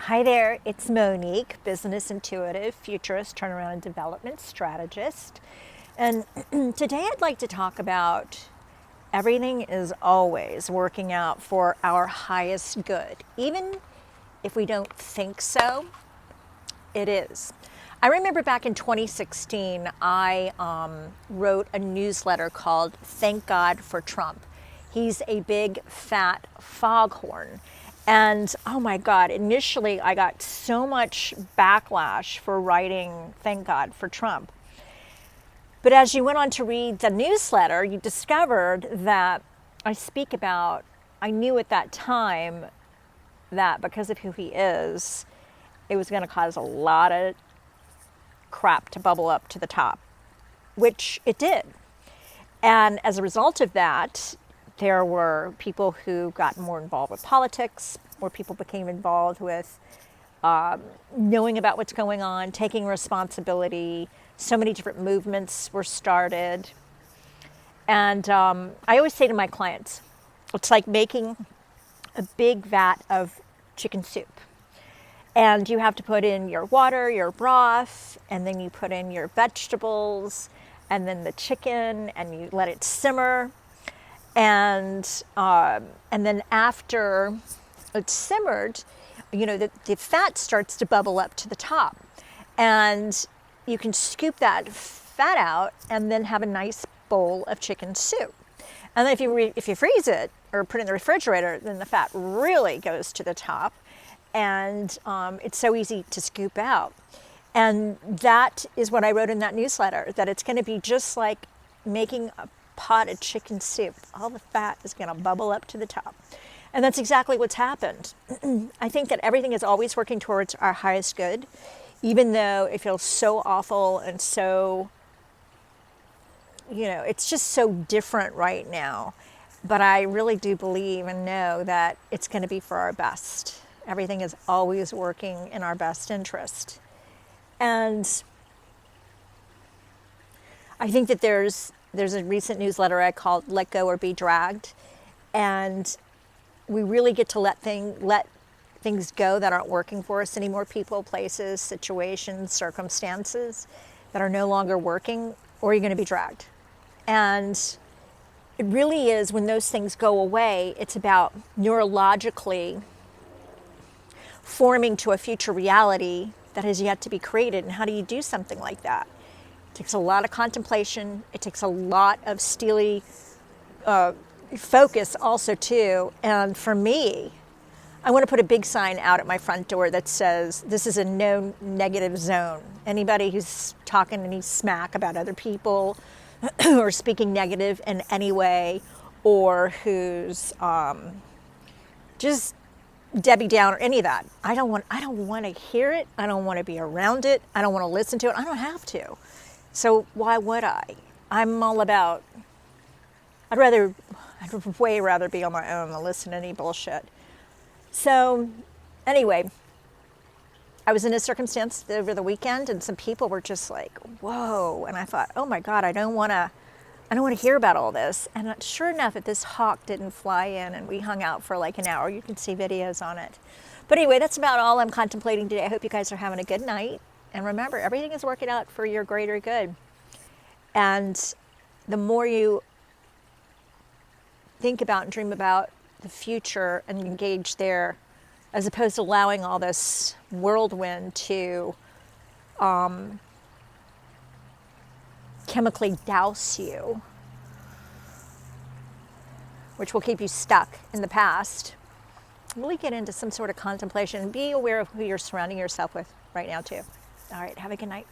Hi there, it's Monique, business intuitive, futurist, turnaround and development strategist. And today I'd like to talk about everything is always working out for our highest good. Even if we don't think so, it is. I remember back in 2016, I wrote a newsletter called Thank God for Trump. He's a big fat foghorn. And oh my God, initially I got so much backlash for writing Thank God for Trump. But as you went on to read the newsletter, you discovered that I speak about, I knew at that time that because of who he is, it was going to cause a lot of crap to bubble up to the top, which it did. And as a result of that, there were people who got more involved with politics, more people became involved with knowing about what's going on, taking responsibility. So many different movements were started. And I always say to my clients, it's like making a big vat of chicken soup. And you have to put in your water, your broth, and then you put in your vegetables, and then the chicken, and you let it simmer. And then after it's simmered, you know, the fat starts to bubble up to the top. And you can scoop that fat out and then have a nice bowl of chicken soup. And then if you freeze it or put it in the refrigerator, then the fat really goes to the top. And it's so easy to scoop out. And that is what I wrote in that newsletter, that it's going to be just like making a pot of chicken soup. All the fat is going to bubble up to the top. And that's exactly what's happened. I think that everything is always working towards our highest good, even though it feels so awful and so, you know, it's just so different right now. But I really do believe and know that it's going to be for our best. Everything is always working in our best interest. And I think that there's a recent newsletter I called Let Go or Be Dragged. And we really get to let things go that aren't working for us anymore. People, places, situations, circumstances that are no longer working, or you're going to be dragged. And it really is, when those things go away, it's about neurologically forming to a future reality that has yet to be created. And how do you do something like that? It takes a lot of contemplation. It takes a lot of steely focus also too. And for me, I want to put a big sign out at my front door that says, this is a no negative zone. Anybody who's talking any smack about other people or speaking negative in any way, or who's just Debbie Downer, any of that. I don't want to hear it. I don't want to be around it. I don't want to listen to it. I don't have to. So why would I? I'm all about, I'd way rather be on my own than listen to any bullshit. So anyway, I was in a circumstance over the weekend and some people were just like, whoa. And I thought, oh my God, I don't want to hear about all this. And sure enough, if this hawk didn't fly in and we hung out for like an hour, you can see videos on it. But anyway, that's about all I'm contemplating today. I hope you guys are having a good night. And remember, everything is working out for your greater good. And the more you think about and dream about the future and engage there, as opposed to allowing all this whirlwind to chemically douse you, which will keep you stuck in the past, really get into some sort of contemplation and be aware of who you're surrounding yourself with right now too. All right, have a good night.